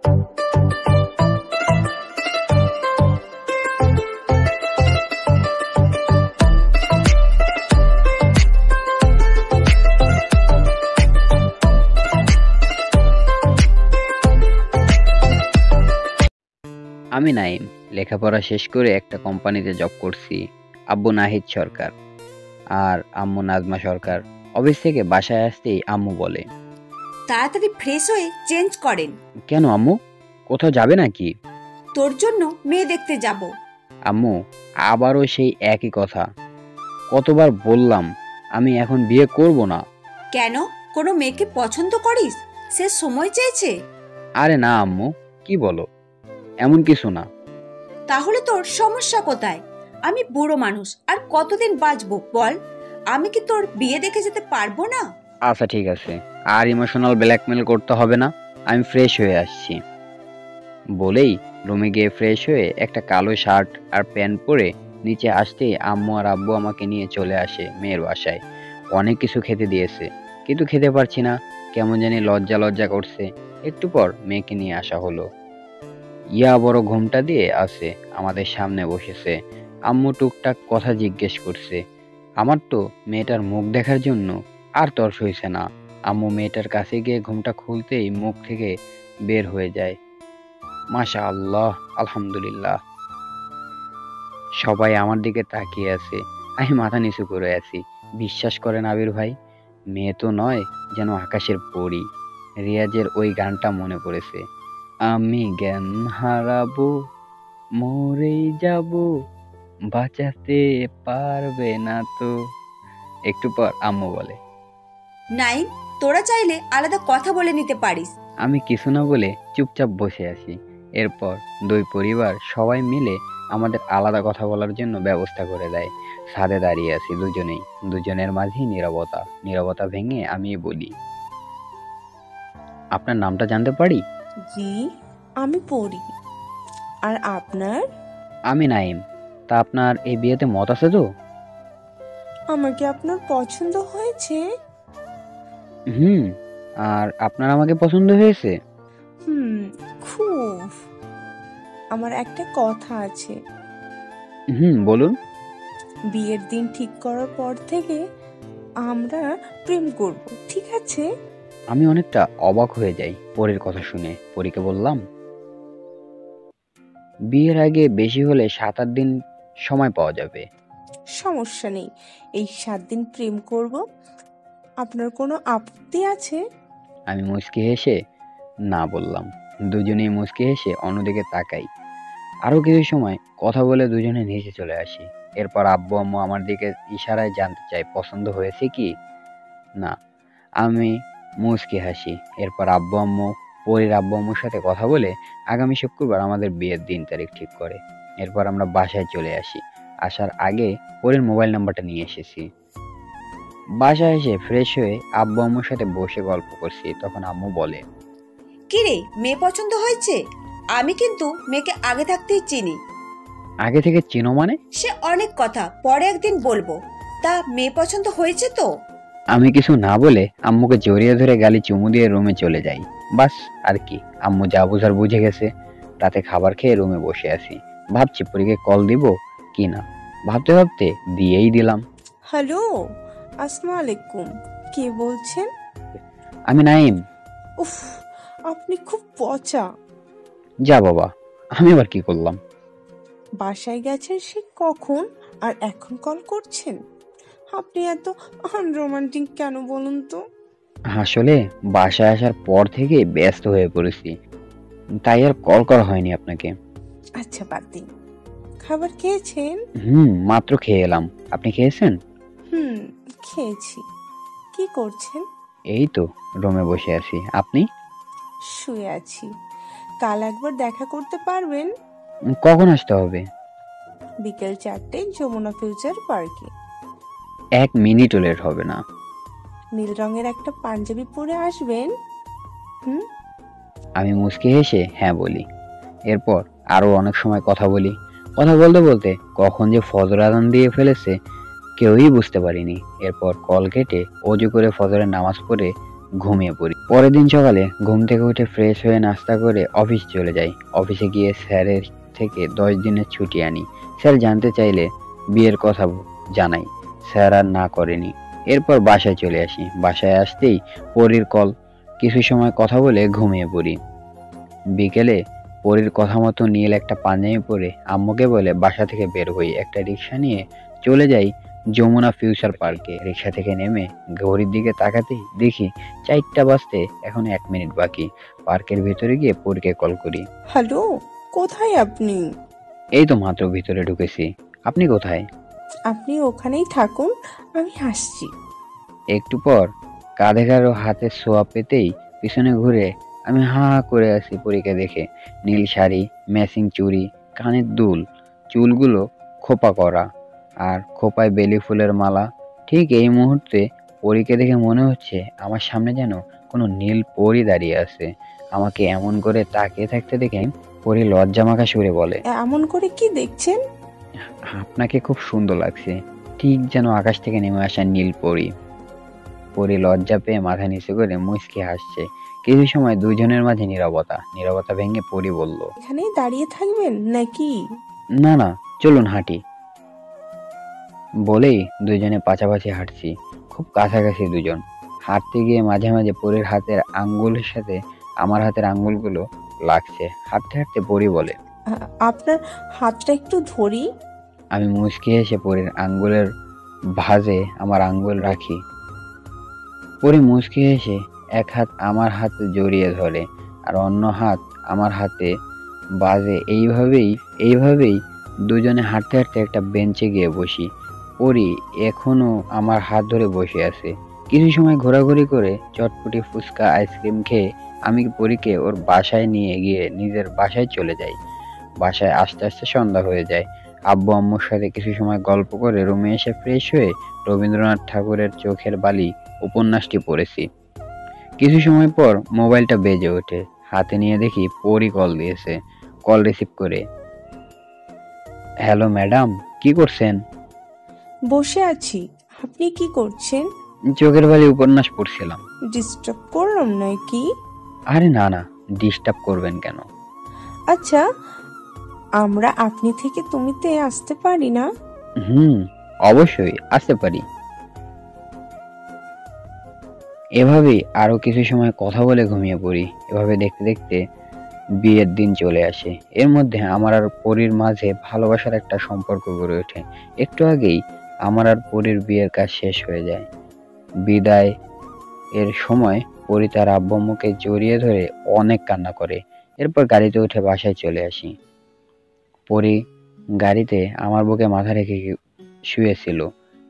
আমি নাইম, লেখাপড়া শেষ করে একটা কোম্পানিতে জব করছি। আব্বু নাহিদ সরকার আর আম্মু নাজমা সরকার। অফিস থেকে বাসায় আসতেই আম্মু বলে, তাড়াতাড়ি ফ্রেশ হয়ে চেঞ্জ করেন। কেন আম্মু, কোথাও যাবে নাকি? তোর জন্য মেয়ে দেখতে যাব। আম্মু আবারও সেই একই কথা। কতবার বললাম আমি এখন বিয়ে করব না। কেন, কোনো মেয়েকে পছন্দ করিস? সে সময় চেয়েছে। আরে না আম্মু, কি বলো, এমন কিছু না। তাহলে তোর সমস্যা কোথায়? আমি বুড়ো মানুষ, আর কতদিন বাঁচবো বল? আমি কি তোর বিয়ে দেখে যেতে পারবো না? আচ্ছা ঠিক আছে, আর ইমোশনাল ব্ল্যাকমেল করতে হবে না, আমি ফ্রেশ হয়ে আসছি। বলেই রুমে গিয়ে ফ্রেশ হয়ে একটা কালো শার্ট আর প্যান্ট পরে নিচে আসতেই আম্মু আর আব্বু আমাকে নিয়ে চলে আসে মেয়ের বাসায়। অনেক কিছু খেতে দিয়েছে, কিন্তু খেতে পারছি না, কেমন জানি লজ্জা লজ্জা করছে। একটু পর মেয়েকে নিয়ে আসা হলো। ইয়া বড় ঘুমটা দিয়ে আছে, আমাদের সামনে বসেছে। আম্মু টুকটাক কথা জিজ্ঞেস করছে। আমার তো মেয়েটার মুখ দেখার জন্য আর তর সইছে না। আম্মু মেয়েটার কাছে গিয়ে ঘুমটা খুলতেই মুখ থেকে বের হয়ে যায়, মাশা আল্লাহ, আলহামদুলিল্লাহ। সবাই আমার দিকে তাকিয়ে আছে, আমি মাথা নিচু করে আছি। বিশ্বাস করেন আবির ভাই, মেয়ে তো নয়, যেন আকাশের পরী। রিয়াজের ওই গানটা মনে পড়েছে, আমি জ্ঞান হারাবো, মরেই যাব, বাঁচাতে পারবে না তো। একটু পর আম্মু বলে, নাইম, তোরা চাইলে আলাদা কথা বলে নিতে পারিস। আমি কিছু না বলে চুপচাপ বসে আছি। এরপর দুই পরিবার সবাই মিলে আমাদের আলাদা কথা বলার জন্য ব্যবস্থা করে দেয়। ছাদে দাঁড়িয়ে আছি দুজনেই, দুজনের মাঝেই নীরবতা। নীরবতা ভেঙে আমি বলি, আপনার নামটা জানতে পারি? জি, আমি পড়ি। আর আপনার? আমি নাইম। তা আপনার এই বিয়েতে মত আছে তো? আমার কি আপনার পছন্দ হয়েছে? হুম। আর আপনার আমাকে পছন্দ হয়েছে? খুব। আমার একটা কথা আছে। বলুন। বিয়ের দিন ঠিক করার পর থেকে আমরা প্রেম করব, ঠিক আছে? আমি অনেকটা অবাক হয়ে যাই পরীর কথা শুনে। পরীকে বললাম, বিয়ের আগে বেশি হলে 7-8 দিন সময় পাওয়া যাবে। সমস্যা নেই, এই 7 দিন প্রেম করব। আপনার কোনো আপত্তি আছে? আমি মুচকি হেসে না বললাম। দুজনেই মুচকি হেসে অন্যদিকে তাকাই। আরো কিছু সময় কথা বলে দুজনে নিচে চলে আসি। এরপর আব্বু আম্মু আমার দিকে ইশারায় জানতে চাই পছন্দ হয়েছে কি না। আমি মুচকি হাসি। এরপর আব্বু আম্মু পরীর আব্বু আম্মুর সাথে কথা বলে আগামী শুক্রবার আমাদের বিয়ের দিন তারিখ ঠিক করে। এরপর আমরা বাসায় চলে আসি। আসার আগে পরীর মোবাইল নাম্বারটা নিয়ে এসেছি। বাসায় এসে ফ্রেশ হয়ে আব্বু আম্মুর সাথে বসে গল্প করছি। তখন আম্মু বলে, কি রে, মেয়ে পছন্দ হয়েছে? আমি কিন্তু মেয়েকে আগে থাকতেই চিনি। আগে থেকে চিনো মানে? সে অনেক কথা, পরে একদিন বলবো। তা মেয়ে পছন্দ হয়েছে তো? আমি কিছু না বলে আম্মুকে জড়িয়ে ধরে গালি চুমু দিয়ে রুমে চলে যাই। বাস, আর কি। আম্মু যা বুঝার বুঝে গেছে। রাতে খাবার খেয়ে রুমে বসে আছি, ভাবছি পরীকে কল দিব কি না। ভাবতে ভাবতে দিয়েই দিলাম। হ্যালো, আসসালামু আলাইকুম। কে বলছেন? আমি নাইম। উফ, আপনি খুব পচা। যা বাবা, আমি আবার কি করলাম? বাসায় গেছেন সে কখন, আর এখন কল করছেন? আপনি এত আনরোমান্টিক কেন বলুন তো? আসলে বাসায় আসার পর থেকে ব্যস্ত হয়ে পড়েছি, তাই আর কল করা হয়নি আপনাকে। আচ্ছা, বাদ দিন। খাবার খেয়েছেন? মাত্র খেয়ে এলাম। আপনি খেয়েছেন? খেয়েছি। কি করছেন? এই তো রুমে বসে আছি। আপনি? শুয়ে আছি। কাল একবার দেখা করতে পারবেন? কখন আসতে হবে? বিকেল 4টায় যমুনা ফিউচার পার্কে। 1 মিনিটও লেট হবে না। নীল রঙের একটা পাঞ্জাবি পরে আসবেন। আমি মুচকি হেসে হ্যাঁ বলি। এরপর আরো অনেক সময় কথা বলি। কথা বলতে বলতে কখন যে ফজর আজান দিয়ে ফেলেছে কেউই বুঝতে পারিনি। এরপর কল কেটে অজু করে ফজরের নামাজ পড়ে ঘুমিয়ে পড়ি। পরের দিন সকালে ঘুম থেকে উঠে ফ্রেশ হয়ে নাস্তা করে অফিস চলে যাই। অফিসে গিয়ে স্যারের থেকে 10 দিনের ছুটি আনি। স্যার জানতে চাইলে বিয়ের কথা জানাই। স্যার আর না করেনি। এরপর বাসায় চলে আসি। বাসায় আসতেই পরীর কল। কিছু সময় কথা বলে ঘুমিয়ে পড়ি। বিকেলে পরীর কথা মতো নীল একটা পাঞ্জাবি পরে আম্মুকে বলে বাসা থেকে বের হই। একটা রিক্সা নিয়ে চলে যাই যমুনা ফিউচার পার্কে। রিক্সা থেকে নেমে ঘড়ির দিকে তাকাতেই দেখি 4টা বাজতে এখন 1 মিনিট বাকি। পার্কের ভেতরে গিয়ে পরীকে কল করি। হ্যালো, কোথায় আপনি? এই তো মাত্র ভিতরে ঢুকেছি। আপনি কোথায়? আপনি ওখানেই থাকুন, আমি আসছি। একটু পর কাঁধে কারো হাতে ছোঁয়া পেতেই পিছনে ঘুরে আমি হা হা করে আছি পরীকে দেখে। নীল শাড়ি, ম্যাচিং চুড়ি, কানের দুল, চুলগুলো খোপা করা, আর খোপায় বেলি ফুলের মালা। ঠিক এই মুহূর্তে পরীকে দেখে মনে হচ্ছে আমার সামনে যেন কোনো নীল পরী দাঁড়িয়ে আছে। আমাকে এমন করে তাকিয়ে থাকতে দেখে পরী লজ্জামাখা সুরে বলে, এমন করে কি দেখছেন? আপনাকে খুব সুন্দর লাগছে, ঠিক যেন আকাশ থেকে নেমে আসা নীল পরী। পরী লজ্জা পেয়ে মাথা নিচু করে মুচকি হাসছে। কিছু সময় দুজনের মাঝে নীরবতা। নীরবতা ভেঙে পরী বলল, এখানেই দাঁড়িয়ে থাকবেন নাকি? না না, চলুন হাঁটি। বলেই দুজনে পাশাপাশি হাঁটছি। খুব কাছাকাছি দুজন। হাঁটতে গিয়ে মাঝে মাঝে পরীর হাতের আঙ্গুলের সাথে আমার হাতের আঙ্গুলগুলো লাগছে। হাঁটতে হাঁটতে পরী বলে, আপনার হাতটা একটু ধরি। আমি মুচকি হেসে পরীর আঙ্গুলের ভাঁজে আমার আঙ্গুল রাখি। পরী মুচকি হেসে এক হাত আমার হাতে জড়িয়ে ধরে আর অন্য হাত আমার হাতে বাজে। এইভাবেই দুজনে হাঁটতে হাঁটতে একটা বেঞ্চে গিয়ে বসি। পরী এখনো আমার হাত ধরে বসে আছে। কিছু সময় ঘোরাঘুরি করে চটপটি, ফুচকা, আইসক্রিম খেয়ে আমি পরীকে ওর বাসায় নিয়ে গিয়ে নিজের বাসায় চলে যাই। বাসায় আসতে আসতে সন্ধ্যা হয়ে যায়। আব্বু আম্মুর সাথে কিছু সময় গল্প করে রুমে এসে ফ্রেশ হয়ে রবীন্দ্রনাথ ঠাকুরের চোখের বালি উপন্যাসটি পড়েছি। কিছু সময় পর মোবাইলটা বেজে ওঠে। হাতে নিয়ে দেখি পরী কল দিয়েছে। কল রিসিভ করে, হ্যালো ম্যাডাম, কি করছেন? বসে আছি। আপনি কি করছেন? চোখের বালি উপন্যাস পড়ছিলাম। ডিস্টার্ব করলাম নাকি? আরে না না, ডিস্টার্ব করবেন কেন? আচ্ছা, আমরা আপনি থেকে তুমিতে আসতে পারি না? হুম, অবশ্যই আসতে পারি। এভাবেই আরো কিছু সময় কথা বলে ঘুমিয়ে পড়ি। এভাবে দেখতে দেখতে বিয়ের দিন চলে আসে। এর মধ্যে আমার আর পরীর মাঝে ভালোবাসার একটা সম্পর্ক গড়ে ওঠে। একটু আগেই আমার আর পরীর বিয়ের কাজ শেষ হয়ে যায়। বিদায় এর সময় পরী তার আব্বু আম্মুকে জড়িয়ে ধরে অনেক কান্না করে। এরপর গাড়িতে উঠে বাসায় চলে আসি। পরী গাড়িতে আমার বুকে মাথা রেখে শুয়েছিল।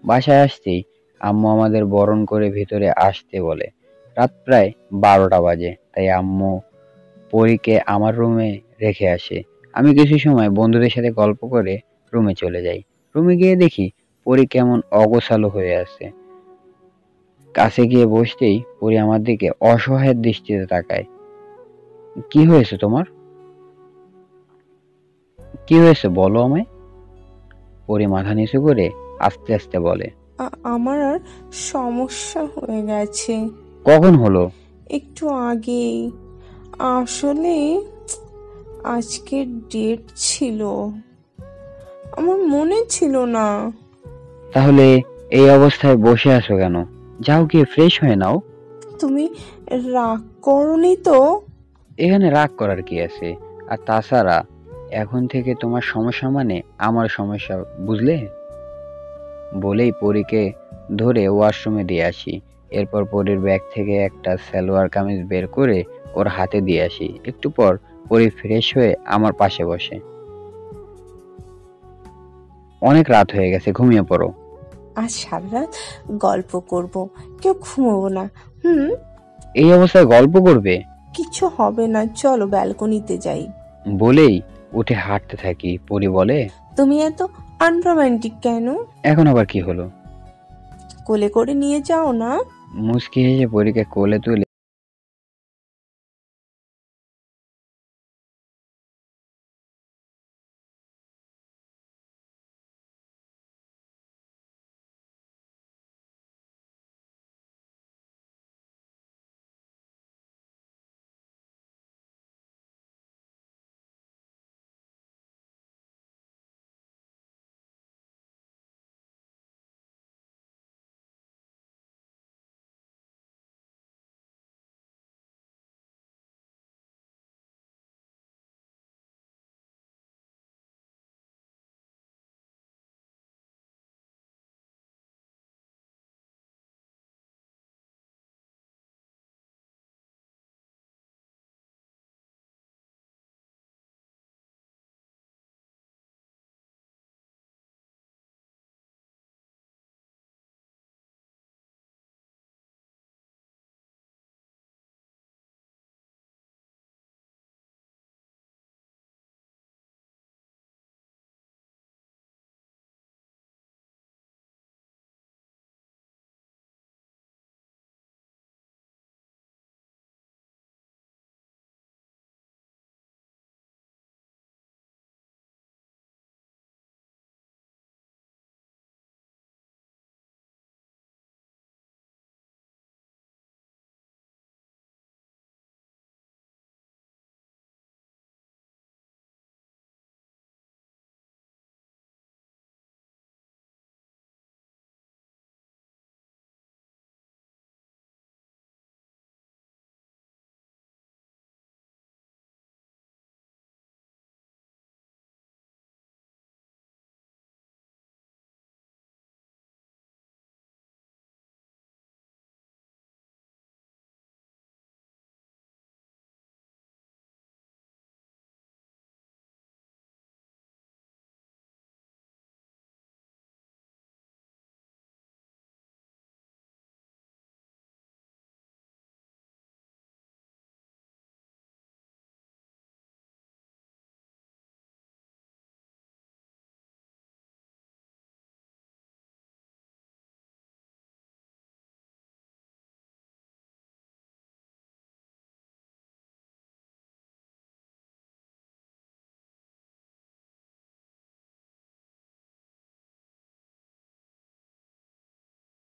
বাসায় আসতেই আম্মু আমাদের বরণ করে ভিতরে আসতে বলে। রাত প্রায় 12টা বাজে, তাই আম্মু পরীকে আমার রুমে রেখে আসে। আমি কিছু সময় বন্ধুদের সাথে গল্প করে রুমে চলে যাই। রুমে গিয়ে দেখি পরী কেমন অগোছালো হয়ে আছে। কাছে গিয়ে বসতেই পরী আমার দিকে অসহায় দৃষ্টিতে তাকায়। কি হয়েছে তোমার? কি হয়েছে বলো আমায়। পরী মাথা নিচু করে আস্তে আস্তে বলে, আমার আর সমস্যা হয়ে গেছে। কখন হলো? একটু আগেই। আসলে আজকের ডেট ছিল, আমার মনে ছিল না। তাহলে এই অবস্থায় বসে আছো কেন? যাও গিয়ে ফ্রেশ হয়ে নাও। তুমি রাগ করনি তো? এখানে রাগ করার কি আছে? আর তাছাড়া এখন থেকে তোমার সমস্যা মানে আমার সমস্যা, বুঝলে? বলেই পরীকে ধরে ওয়াশরুমে দিয়ে আসি। এরপর পরীর ব্যাগ থেকে একটা সালোয়ার কামিজ বের করে ওর হাতে দিয়ে আসি। একটু পর পরী ফ্রেশ হয়ে আমার পাশে বসে। অনেক রাত হয়ে গেছে, ঘুমিয়ে পড়ো। আজ সারা রাত গল্প করব, কেউ ঘুমোবো না। হুম। এই অবস্থায় গল্প করবে? কিছু হবে না, চলো ব্যালকনিতে যাই। বলেই উঠে হাঁটতে থাকি। পরী বলে, তুমি এত আনরোমান্টিক কেন? এখন আবার কি হলো? কোলে করে নিয়ে যাও না। মুচকি হেসে পরীকে কোলে তুলে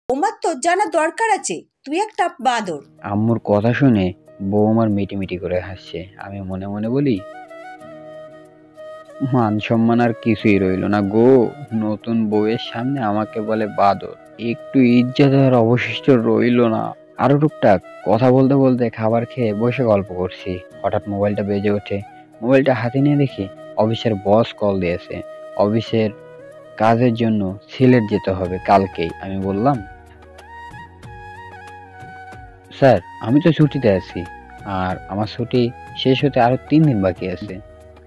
তোমার তো জানা দরকার আছে তুই একটা বাঁদর। আম্মুর কথা শুনে বৌমার মিটিমিটি করে হাসছে। আমি মনে মনে বলি, মান সম্মান আর কিছুই রইল না গো। নতুন বউয়ের সামনে আমাকে বলে বাদর, একটু ইজ্জত আর অবশিষ্ট রইল না। আরো টুকটাক কথা বলতে বলতে খাবার খেয়ে বসে গল্প করছি, হঠাৎ মোবাইলটা বেজে ওঠে। মোবাইলটা হাতে নিয়ে দেখি অফিসের বস কল দিয়েছে। অফিসের কাজের জন্য সিলেট যেতে হবে কালকেই। আমি বললাম, স্যার আমি তো ছুটিতে আছি, আর আমার ছুটি শেষ হতে আরো 3 দিন বাকি আছে।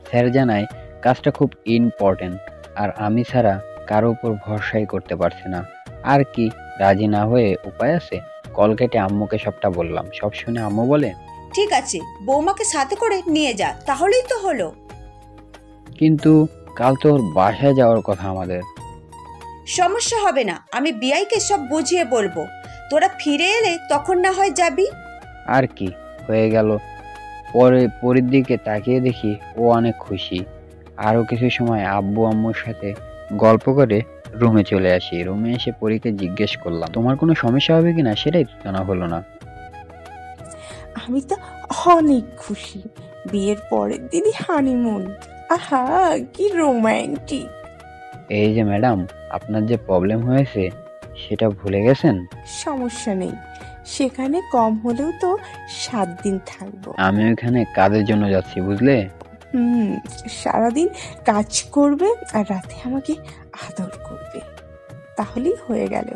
স্যার জানায় কাজটা খুব ইম্পর্টেন্ট, আর আমি ছাড়া কারো উপর ভরসাই করতে পারছি না। আর কি, রাজি না হয়ে উপায় আছে? কল কেটে আম্মুকে সবটা বললাম। সব শুনে আম্মু বলে, ঠিক আছে, বৌমাকে সাথে করে নিয়ে যা, তাহলেই তো হলো। কিন্তু কাল তো ওর বাসায় যাওয়ার কথা আমাদের। সমস্যা হবে না, আমি বিআইকে সব বুঝিয়ে বলবো। তোরা ফিরে এলে তখন না হয় যাবি। আর কি, হয়ে গেল। পরে পরের দিকে তাকিয়ে দেখি ও অনেক খুশি। আরো কিছু সময় আব্বু আম্মুর সাথে গল্প করে রুমে চলে আসি। রুমে এসে পরীকে জিজ্ঞেস করলাম, তোমার কোনো সমস্যা হবে কিনা? সেটাই তো জানা হলো না। আমি তো অনেক খুশি। বিয়ের পরের দিনই হানিমুন। আহা, কি রোমান্টিক। এই যে ম্যাডাম, আপনার যে প্রবলেম হয়েছে সেটা ভুলে গেছেন? সমস্যা নেই, সেখানে কম হলেও তো 7 দিন থাকবো। আমি ওইখানে কাজের জন্য যাচ্ছি, বুঝলে? হুম, সারাদিন কাজ করবে আর রাতে আমাকে আদর করবে, তাহলেই হয়ে গেল।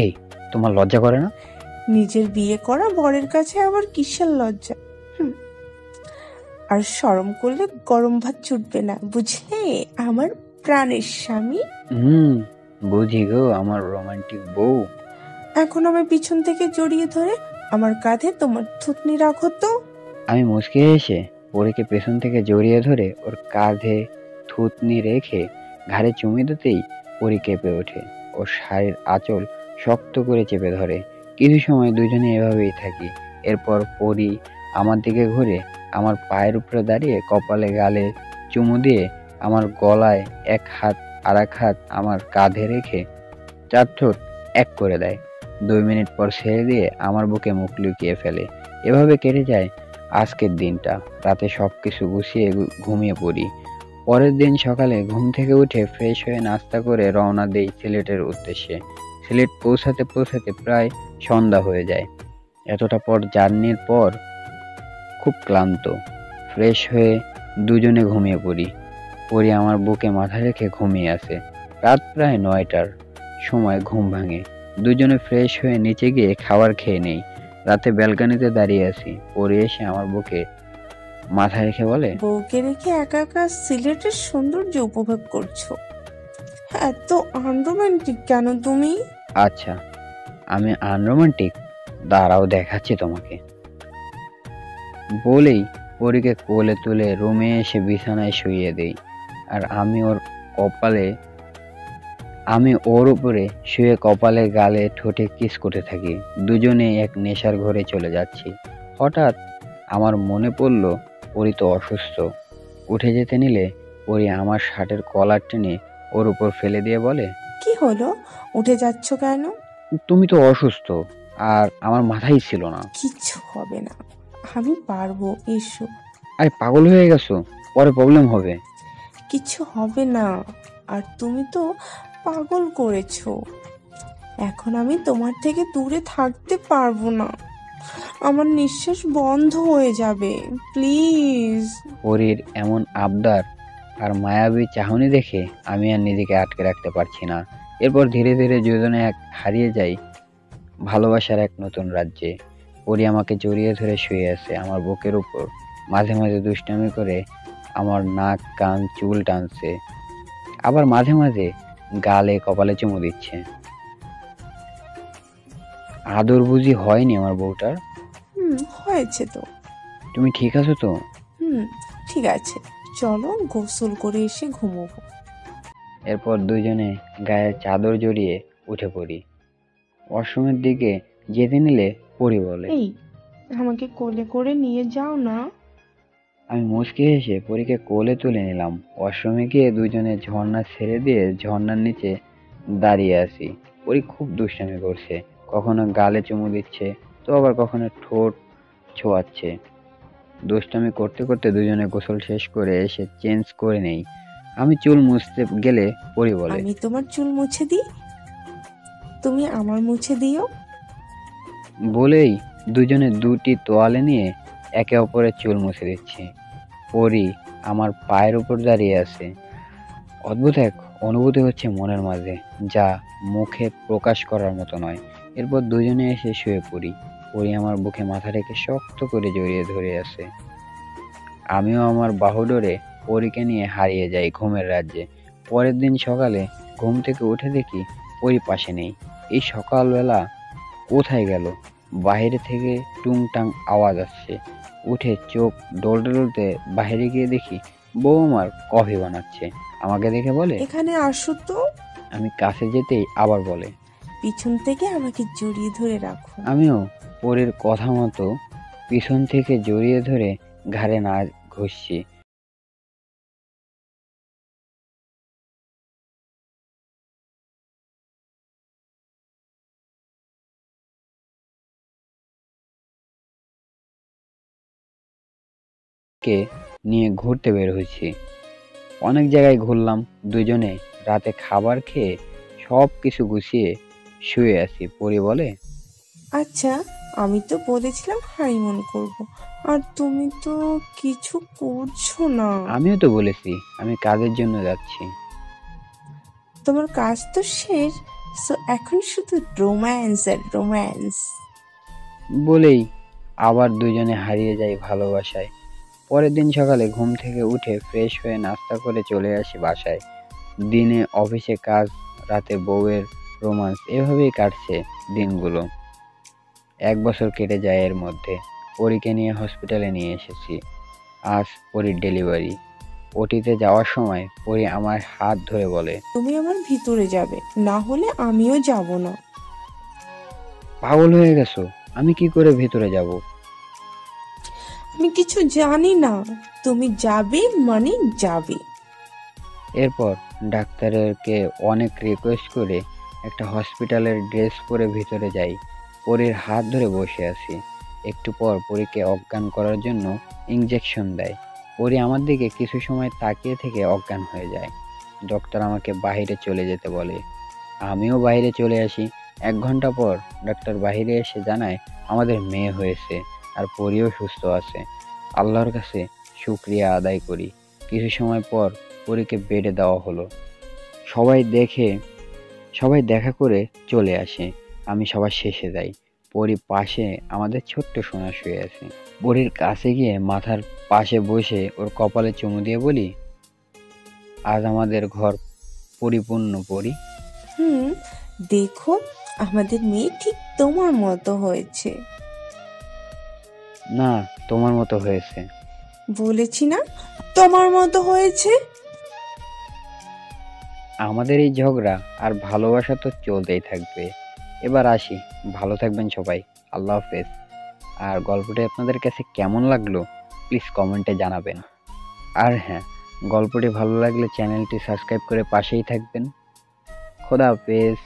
এই, তোমার লজ্জা করে না? নিজের বিয়ে করা বরের কাছে আবার কিসের লজ্জা? হুম, আর শরম করলে গরম ভাত ছুটবে না, বুঝলে আমার প্রাণের স্বামী। হুম, বুঝি গো আমার রোমান্টিক বউ। এখন আমি পিছন থেকে জড়িয়ে ধরে আমার কাঁধে তোমার থুতনি রাখো তো। আমি মুচকি এসে পরীকে পেছন থেকে জড়িয়ে ধরে ওর কাঁধে থুতনি রেখে ঘাড়ে চুমু দিতেই পরী কেঁপে ওঠে। ওর শাড়ির আঁচল শক্ত করে চেপে ধরে। কিছু সময় দুজনে এভাবেই থাকি। এরপর পরী আমার দিকে ঘুরে আমার পায়ের উপরে দাঁড়িয়ে কপালে গালে চুমু দিয়ে আমার গলায় এক হাত আর এক হাত আমার কাঁধে রেখে 4 ঠোঁট এক করে দেয়। 2 মিনিট পর ছেড়ে দিয়ে আমার বুকে মুখ লুকিয়ে ফেলে। এভাবে কেটে যায় আজকের দিনটা। রাতে সবকিছু গুছিয়ে ঘুমিয়ে পড়ি। পরের দিন সকালে ঘুম থেকে উঠে ফ্রেশ হয়ে নাস্তা করে রওনা দেই সিলেটের উদ্দেশ্যে। সিলেট পৌঁছাতে পৌঁছাতে প্রায় সন্ধ্যা হয়ে যায়। এতটা পর জার্নির পর খুব ক্লান্ত। ফ্রেশ হয়ে দুজনে ঘুমিয়ে পড়ি। পরি আমার বুকে মাথা রেখে ঘুমিয়ে আছে। রাত প্রায় 9টার সময় ঘুম ভাঙে। দুজনে ফ্রেশ হয়ে নিচে গিয়ে খাবার খেয়ে নেই। রাতে ব্যালকনিতে দাঁড়িয়ে আছি। পরি এসে আমার বুকে মাথা রেখে বলে, বউকে রেখে একা একা সিলেটের সৌন্দর্য উপভোগ করছো, এত আনরোমান্টিক কেন তুমি? আচ্ছা, আমি আনরোমান্টিক? দাঁড়াও দেখাচ্ছি তোমাকে। বলেই পরীকে কোলে তুলে রুমে এসে বিছানায় শুইয়ে দেই। আর আমি ওর উপরে শুয়ে কপালে গালে ঠোঁটে কিস করতে থাকি। দুজনে এক নেশার ঘরে চলে যাচ্ছি। হঠাৎ আমার মনে পড়ল পরি তো অসুস্থ। উঠে যেতে নিলে পরি আমার শার্টের কলার টেনে ওর উপর ফেলে দিয়ে বলে, কি হলো, উঠে যাচ্ছ কেন? তুমি তো অসুস্থ, আর আমার মাথাই ছিল না। কিচ্ছু হবে না, আমি পারবো, এসো। আরে পাগল হয়ে গেছো, পরে প্রবলেম হবে। কিচ্ছু হবে না, আর তুমি তো পাগল করেছো। এখন আমি তোমার থেকে দূরে থাকতে পারবো না, আমার নিঃশ্বাস বন্ধ হয়ে যাবে, প্লিজ। পরীর এমন আবদার আর মায়াবী চাহনি দেখে আমি আর নিজেকে আটকে রাখতে পারছি না। এরপর ধীরে ধীরে দুজনে হারিয়ে যাই ভালোবাসার এক নতুন রাজ্যে। পরি আমাকে জড়িয়ে ধরে শুয়ে আছে আমার বুকের উপর। মাঝে মাঝে দুষ্টামি করে আমার নাক কান চুল টানছে, আবার মাঝে মাঝে গালে কপালে চুমু দিচ্ছে। আদর বুঝি হয়নি আমার বউটার? হয়েছে তো। তুমি ঠিক আছো তো? ঠিক আছে, চলো গোসল করে এসে ঘুমোবো। এরপর দুজনে গায়ে চাদর জড়িয়ে উঠে পড়ি। ওয়াশরুমের দিকে যেতে নিলে পরি বলে, এই, আমাকে কোলে করে নিয়ে যাও না। আমি মুচকি হেসে পরীকে কোলে তুলে নিলাম। ওয়াশরুমে গিয়ে দুজনে ঝর্ণা ছেড়ে দিয়ে ঝর্ণার নিচে দাঁড়িয়ে আছি। পরি খুব দুষ্টামি করছে, কখনো গালে চুমু দিচ্ছে তো আবার কখনো ঠোঁট ছোঁয়াচ্ছে। দুষ্টামি করতে করতে দুজনে গোসল শেষ করে এসে চেঞ্জ করে নেই। আমি চুল মুছতে গেলে পরি বলে, আমি তোমার চুল মুছে দিই, তুমি আমার মুছে দিও। বলেই দুজনে দুটি তোয়ালে নিয়ে একে অপরের চুল মুছে দিচ্ছি। পরি আমার পায়ের উপর দাঁড়িয়ে আছে। অদ্ভুত এক অনুভূতি হচ্ছে মনের মাঝে, যা মুখে প্রকাশ করার মতো নয়। এরপর দুজনে এসে শুয়ে পড়ি। পরি আমার বুকে মাথা রেখে শক্ত করে জড়িয়ে ধরে আছে। আমিও আমার বাহুডোরে পরীকে নিয়ে হারিয়ে যাই ঘুমের রাজ্যে। পরের দিন সকালে ঘুম থেকে উঠে দেখি পরি পাশে নেই। এই সকালবেলা কোথায় গেল? বাইরে থেকে টুংটাং আওয়াজ আসছে। উঠে চোখ ডলতে ডলতে বাইরে গিয়ে দেখি বউ আমার কফি বানাচ্ছে। আমাকে দেখে বলে, এখানে আসো তো। আমি কাছে যেতেই আবার বলে, পিছন থেকে আমাকে জড়িয়ে ধরে রাখো। আমিও পরের কথা মতো পিছন থেকে জড়িয়ে ধরে ঘাড়ে না ঘষছি। কে নিয়ে ঘুরতে বের হয়েছি। অনেক জায়গায় ঘুরলাম দুজনে। রাতে খাবার খেয়ে সব কিছু গুছিয়ে শুয়ে আছি। পরি বলে, আচ্ছা, আমি তো বলেছিলাম হানিমুন করব, আর তুমি তো কিছু করছো না। আমিও তো বলেছি আমি কাজের জন্য যাচ্ছি। তোমার কাজ তো শেষ, সো এখন শুধু রোম্যান্স আর রোম্যান্স। বলেই আবার দুজনে হারিয়ে যাই ভালোবাসায়। পরের দিন সকালে ঘুম থেকে উঠে ফ্রেশ হয়ে নাস্তা করে চলে আসি বাসায়। দিনে অফিসে কাজ, রাতে বউয়ের রোমান্স, এভাবেই কাটছে দিনগুলো। 1 বছর কেটে যায় এর মধ্যে। পরীকে নিয়ে হসপিটালে নিয়ে এসেছি। আজ পরীর ডেলিভারি। ওটিতে যাওয়ার সময় পরী আমার হাত ধরে বলে, তুমি আমার ভিতরে যাবে, না হলে আমিও যাব না। পাগল হয়ে গেছো? আমি কি করে ভেতরে যাব? আমি কিছু জানি না, তুমি যাবে মানে যাবে। এরপর ডাক্তারকে অনেক রিকোয়েস্ট করে একটা হসপিটালের ড্রেস পরে ভিতরে যাই। পরীর হাত ধরে বসে আছি। একটু পর পরীকে অজ্ঞান করার জন্য ইঞ্জেকশন দেয়। পরী আমার দিকে কিছু সময় তাকিয়ে থেকে অজ্ঞান হয়ে যায়। ডক্টর আমাকে বাইরে চলে যেতে বলে। আমিও বাইরে চলে আসি। 1 ঘন্টা পর ডাক্তার বাইরে এসে জানায় আমাদের মেয়ে হয়েছে আর পরীও সুস্থ আছে। আল্লাহর কাছে শুকরিয়া আদায় করি। কিছু সময় পর পরীকে বেডে দেওয়া হলো। সবাই দেখা করে চলে আসে। আমি সবার শেষে যাই। পরী পাশে আমাদের ছোট্ট সোনা শুয়ে আছে। পরীর কাছে গিয়ে মাথার পাশে বসে ওর কপালে চুমু দিয়ে বলি, আজ আমাদের ঘর পরিপূর্ণ। পরী, দেখো, আমাদের মেয়ে ঠিক তোমার মতো হয়েছে। না, তোমার মতো হয়েছে। বলেছি না, তোমার মতো হয়েছে। আমাদের এই ঝগড়া আর ভালোবাসা তো চলতেই থাকবে। এবার আসি, ভালো থাকবেন সবাই। আল্লাহ হাফেজ। আর গল্পটি আপনাদের কাছে কেমন লাগলো প্লিজ কমেন্টে জানাবেন। আর হ্যাঁ, গল্পটি ভালো লাগলে চ্যানেলটি সাবস্ক্রাইব করে পাশেই থাকবেন। খোদা হাফেজ।